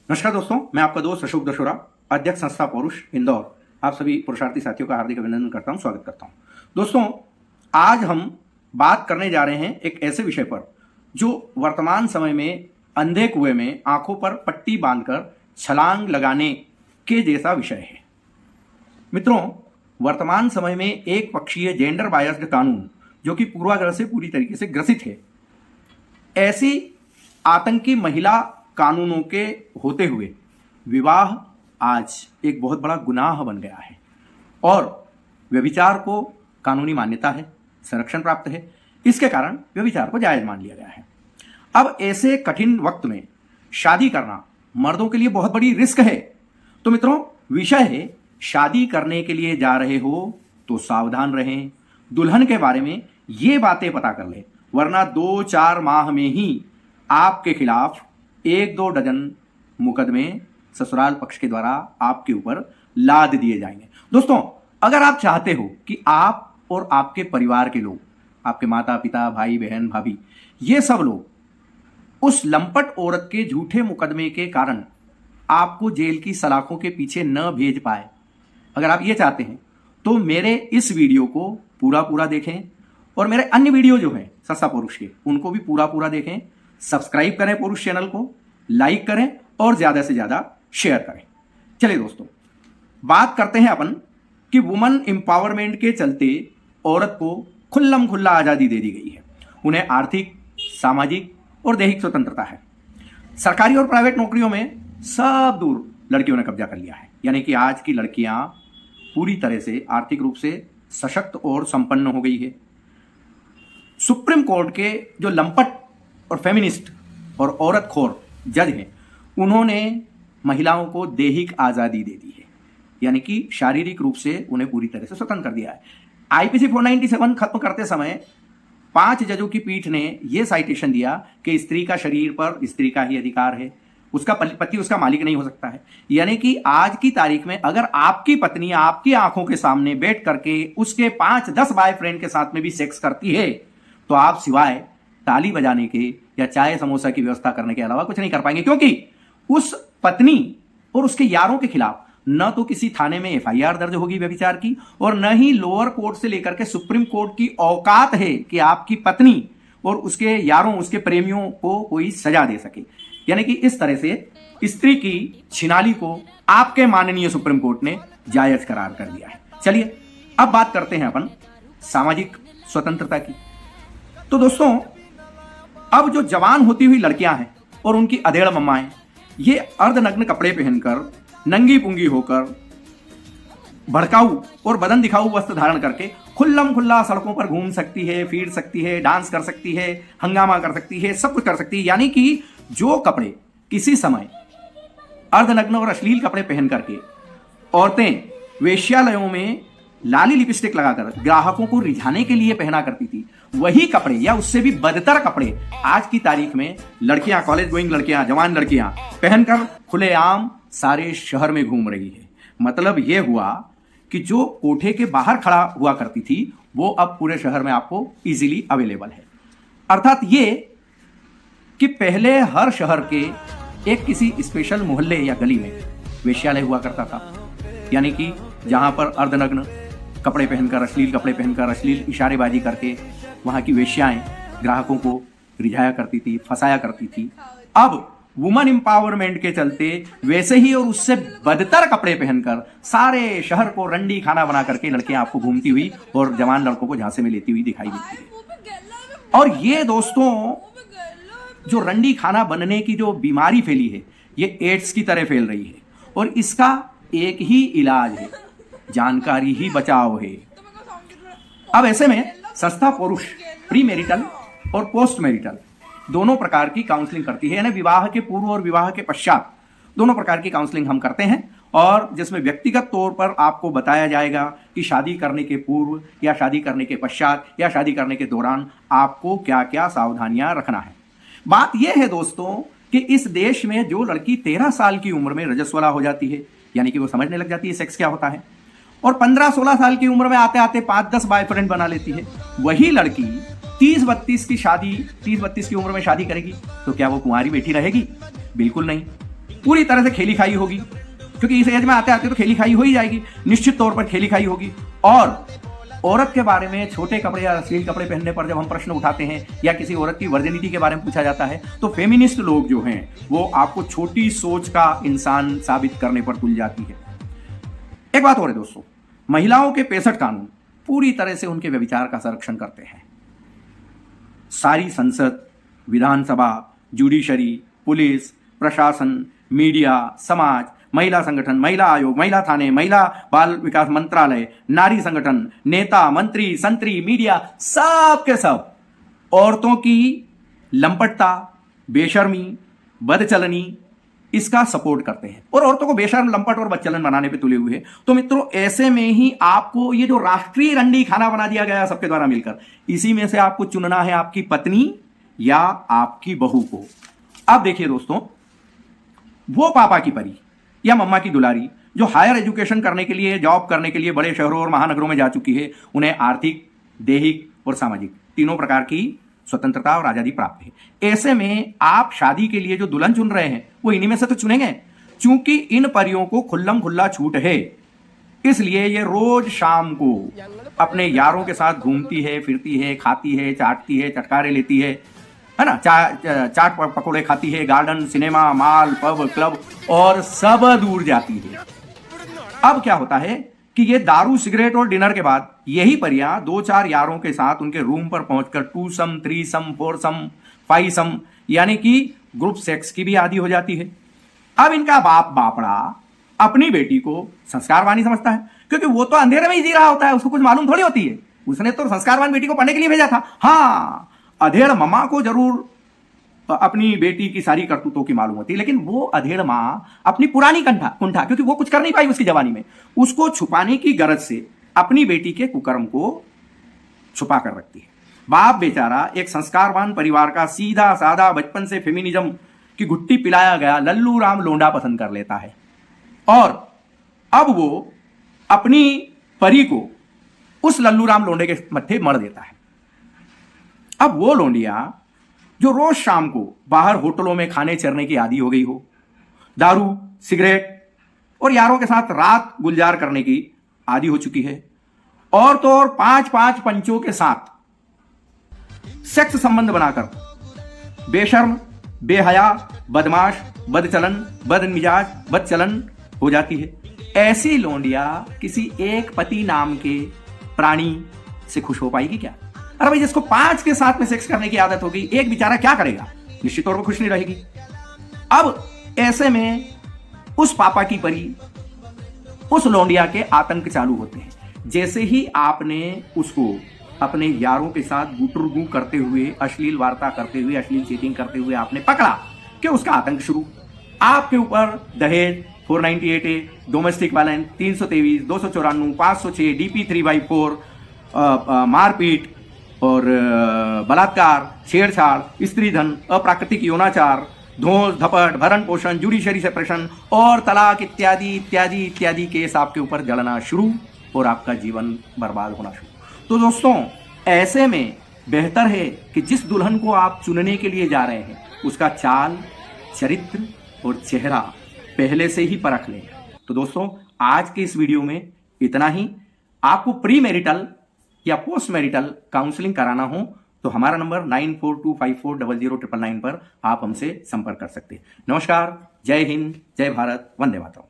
नमस्कार दोस्तों, मैं आपका दोस्त अशोक दशोरा, अध्यक्ष संस्था पौरुष इंदौर, आप सभी पुरुषार्थी साथियों का हार्दिक अभिनंदन करता हूं, स्वागत करता हूं। दोस्तों, आज हम बात करने जा रहे हैं एक ऐसे विषय पर जो वर्तमान समय में अंधे कुएं में आंखों पर पट्टी बांधकर छलांग लगाने के जैसा विषय है। मित्रों, वर्तमान समय में एक पक्षीय जेंडर बायस्ड कानून जो कि पूर्वाग्रह से पूरी तरीके से ग्रसित है, ऐसी आतंकी महिला कानूनों के होते हुए विवाह आज एक बहुत बड़ा गुनाह बन गया है और व्यभिचार को कानूनी मान्यता है, संरक्षण प्राप्त है। इसके कारण व्यभिचार को जायज मान लिया गया है। अब ऐसे कठिन वक्त में शादी करना मर्दों के लिए बहुत बड़ी रिस्क है। तो मित्रों, विषय है शादी करने के लिए जा रहे हो तो सावधान रहें, दुल्हन के बारे में ये बातें पता कर लें, वरना 2-4 माह में ही आपके खिलाफ 1-2 डजन मुकदमे ससुराल पक्ष के द्वारा आपके ऊपर लाद दिए जाएंगे। दोस्तों, अगर आप चाहते हो कि आप और आपके परिवार के लोग, आपके माता पिता, भाई बहन, भाभी, ये सब लोग उस लंपट औरत के झूठे मुकदमे के कारण आपको जेल की सलाखों के पीछे न भेज पाए, अगर आप ये चाहते हैं तो मेरे इस वीडियो को पूरा देखें और मेरे अन्य वीडियो जो हैं संस्था पौरुष के, उनको भी पूरा देखें। सब्सक्राइब करें पौरुष चैनल को, लाइक करें और ज्यादा से ज्यादा शेयर करें। चलिए दोस्तों, बात करते हैं अपन कि वुमन एम्पावरमेंट के चलते औरत को खुल्लम खुल्ला आजादी दे दी गई है। उन्हें आर्थिक, सामाजिक और दैहिक स्वतंत्रता है। सरकारी और प्राइवेट नौकरियों में सब दूर लड़कियों ने कब्जा कर लिया है। यानी कि आज की लड़कियां पूरी तरह से आर्थिक रूप से सशक्त और संपन्न हो गई है। सुप्रीम कोर्ट के जो लंपट और फेमिनिस्ट और औरत खोर जज हैं, उन्होंने महिलाओं को दैहिक आज़ादी दे दी है, यानी कि शारीरिक रूप से उन्हें पूरी तरह से स्वतंत्र कर दिया है। आईपीसी 497 खत्म करते समय 5 जजों की पीठ ने यह साइटेशन दिया कि स्त्री का शरीर पर स्त्री का ही अधिकार है, उसका पति उसका मालिक नहीं हो सकता है। यानी कि आज की तारीख में अगर आपकी पत्नी आपकी आंखों के सामने बैठ करके उसके 5-10 बॉयफ्रेंड के साथ में भी सेक्स करती है तो आप सिवाय ताली बजाने के या चाय समोसा की व्यवस्था करने के अलावा कुछ नहीं कर पाएंगे, क्योंकि उस पत्नी और उसके यारों के खिलाफ न तो किसी थाने में एफआईआर दर्ज होगी व्यभिचार की, और न ही लोअर कोर्ट से लेकर के सुप्रीम कोर्ट की औकात है कि आपकी पत्नी और उसके यारों, उसके प्रेमियों को कोई सजा दे सके। यानी कि इस तरह से स्त्री की छिनाली को आपके माननीय सुप्रीम कोर्ट ने जायज करार कर दिया है। चलिए अब बात करते हैं अपन सामाजिक स्वतंत्रता की। तो दोस्तों, अब जो जवान होती हुई लड़कियां हैं और उनकी अधेड़ मम्माएं, ये अर्धनग्न कपड़े पहनकर, नंगी पुंगी होकर, भड़काऊ और बदन दिखाऊ वस्त्र धारण करके खुल्लम खुल्ला सड़कों पर घूम सकती है, फिर सकती है, डांस कर सकती है, हंगामा कर सकती है, सब कुछ कर सकती है। यानी कि जो कपड़े किसी समय अर्धनग्न और अश्लील कपड़े पहन करके औरतें वेश्यालयों में लाली लिपस्टिक लगाकर ग्राहकों को रिझाने के लिए पहना करती थी, वही कपड़े या उससे भी बदतर कपड़े आज की तारीख में लड़कियां, कॉलेज गोइंग लड़कियां, जवान लड़कियां पहनकर खुलेआम सारे शहर में घूम रही है। मतलब यह हुआ कि जो कोठे के बाहर खड़ा हुआ करती थी वो अब पूरे शहर में आपको इजीली अवेलेबल है। अर्थात ये कि पहले हर शहर के एक किसी स्पेशल मोहल्ले या गली में वेश्यालय हुआ करता था, यानी कि जहां पर अर्धनग्न कपड़े पहनकर, अश्लील कपड़े पहनकर, अश्लील इशारेबाजी करके वहां की वेश्याएं ग्राहकों को रिझाया करती थी, फंसाया करती थी। अब वुमन एम्पावरमेंट के चलते वैसे ही और उससे बदतर कपड़े पहनकर सारे शहर को रंडी खाना बना करके लड़कियां आपको घूमती हुई और जवान लड़कों को झांसे में लेती हुई दिखाई देती है। और ये दोस्तों, जो रंडी खाना बनने की जो बीमारी फैली है, ये एड्स की तरह फैल रही है और इसका एक ही इलाज है, जानकारी ही बचाव है। अब ऐसे में संस्था पौरुष प्री मैरिटल और पोस्ट मैरिटल दोनों प्रकार की काउंसलिंग करती है, यानी विवाह के पूर्व और विवाह के पश्चात दोनों प्रकार की काउंसलिंग हम करते हैं, और जिसमें व्यक्तिगत तौर पर आपको बताया जाएगा कि शादी करने के पूर्व या शादी करने के पश्चात या शादी करने के दौरान आपको क्या क्या सावधानियां रखना है। बात यह है दोस्तों कि इस देश में जो लड़की 13 साल की उम्र में रजस्वला हो जाती है, यानी कि वो समझने लग जाती है सेक्स क्या होता है, और 15-16 साल की उम्र में आते आते 5-10 बॉयफ्रेंड बना लेती है, वही लड़की 30-32 की उम्र में शादी करेगी तो क्या वो कुंवारी बैठी रहेगी? बिल्कुल नहीं। पूरी तरह से खेली खाई होगी, क्योंकि इस एज में आते आते तो खेली खाई हो ही जाएगी, निश्चित तौर पर खेली खाई होगी। और औरत के बारे में छोटे कपड़े या अश्लील कपड़े पहनने पर जब हम प्रश्न उठाते हैं या किसी औरत की वर्जिनिटी के बारे में पूछा जाता है, तो फेमिनिस्ट लोग जो हैं वो आपको छोटी सोच का इंसान साबित करने पर तुल जाती है। एक बात और है दोस्तों, महिलाओं के 65 कानून पूरी तरह से उनके व्यभिचार का संरक्षण करते हैं। सारी संसद, विधानसभा, जुडिशरी, पुलिस, प्रशासन, मीडिया, समाज, महिला संगठन, महिला आयोग, महिला थाने, महिला बाल विकास मंत्रालय, नारी संगठन, नेता, मंत्री, संतरी, मीडिया, सब के सब औरतों की लंपटता, बेशर्मी, बदचलनी इसका सपोर्ट करते हैं और औरतों को बेशर्म, लंपट और बदचलन बनाने पे तुले हुए हैं। तो मित्रों, ऐसे में ही आपको ये जो राष्ट्रीय रंडी खाना बना दिया गया सबके द्वारा मिलकर, इसी में से आपको चुनना है आपकी पत्नी या आपकी बहू को। अब देखिए दोस्तों, वो पापा की परी या मम्मा की दुलारी जो हायर एजुकेशन करने के लिए, जॉब करने के लिए बड़े शहरों और महानगरों में जा चुकी है, उन्हें आर्थिक, दैहिक और सामाजिक तीनों प्रकार की स्वतंत्रता और आजादी प्राप्त है। ऐसे में आप शादी के लिए जो दुल्हन चुन रहे हैं वो इन्हीं में से तो चुनेंगे। चूंकि इन परियों को खुल्लम खुल्ला छूट है, इसलिए ये रोज शाम को अपने यारों के साथ घूमती है, फिरती है, खाती है, चाटती है, चटकारे लेती है ना, चाट पकोड़े खाती है, garden, cinema, mall, pub, club और सब दूर जाती है। अब क्या होता है कि ये दारू, सिगरेट और डिनर के बाद यही परियां 2-4 यारों के साथ उनके रूम पर पहुंचकर 2 सम, 3 सम, 4 सम, 5 सम यानी कि ग्रुप सेक्स की भी आदी हो जाती है। अब इनका बापड़ा अपनी बेटी को संस्कारवानी समझता है, क्योंकि वो तो अंधेरे में ही जी रहा होता है, उसको कुछ मालूम थोड़ी होती है। उसने तो संस्कारवान बेटी को पढ़ने के लिए भेजा था। हाँ, अधेड़ मम्मा को जरूर अपनी बेटी की सारी करतूतों की मालूम होती है, लेकिन वो अधेड़ माँ अपनी पुरानी कुंठा, क्योंकि वो कुछ कर नहीं पाई उसकी जवानी में, उसको छुपाने की गरज से अपनी बेटी के कुकर्म को छुपा कर रखती है। बाप बेचारा एक संस्कारवान परिवार का सीधा साधा, बचपन से फेमिनिज्म की घुट्टी पिलाया गया लल्लू राम लोंडा पसंद कर लेता है और अब वो अपनी परी को उस लल्लू राम लोंडे के मत्थे मर देता है। अब वो लोंडिया जो रोज शाम को बाहर होटलों में खाने चरने की आदी हो गई हो, दारू, सिगरेट और यारों के साथ रात गुलजार करने की आदी हो चुकी है, और तो और 5-5 पंचों के साथ सेक्स संबंध बनाकर बेशर्म, बेहया, बदमाश, बदचलन, बदमिजाज, बदचलन हो जाती है। ऐसी लोंडिया किसी एक पति नाम के प्राणी से खुश हो पाएगी क्या? अरे भाई, जिसको 5 के साथ में सेक्स करने की आदत होगी, एक बेचारा क्या करेगा? निश्चित तौर पर खुश नहीं रहेगी। अब ऐसे में उस पापा की परी, उस लोंडिया के आतंक चालू होते हैं। जैसे ही आपने उसको अपने यारों के साथ गुटरगू करते हुए, अश्लील वार्ता करते हुए, अश्लील चीटिंग करते हुए आपने पकड़ा कि उसका आतंक शुरू। आपके ऊपर दहेज, 498A, डोमेस्टिक वायलेंस, 323, 294, 506, DP 3/4, मारपीट और बलात्कार, छेड़छाड़, स्त्री धन, अप्राकृतिक यौनाचार, धोस, धपट, भरण पोषण, जुडिशरी सेपरेशन और तलाक इत्यादि इत्यादि इत्यादि केस आपके ऊपर जड़ना शुरू और आपका जीवन बर्बाद होना शुरू। तो दोस्तों, ऐसे में बेहतर है कि जिस दुल्हन को आप चुनने के लिए जा रहे हैं उसका चाल, चरित्र और चेहरा पहले से ही परख लें। तो दोस्तों, आज के इस वीडियो में इतना ही। आपको प्री मैरिटल या पोस्ट मैरिटल काउंसलिंग कराना हो तो हमारा नंबर 9425400999 पर आप हमसे संपर्क कर सकते हैं। नमस्कार, जय हिंद, जय भारत, वंदे मातरम।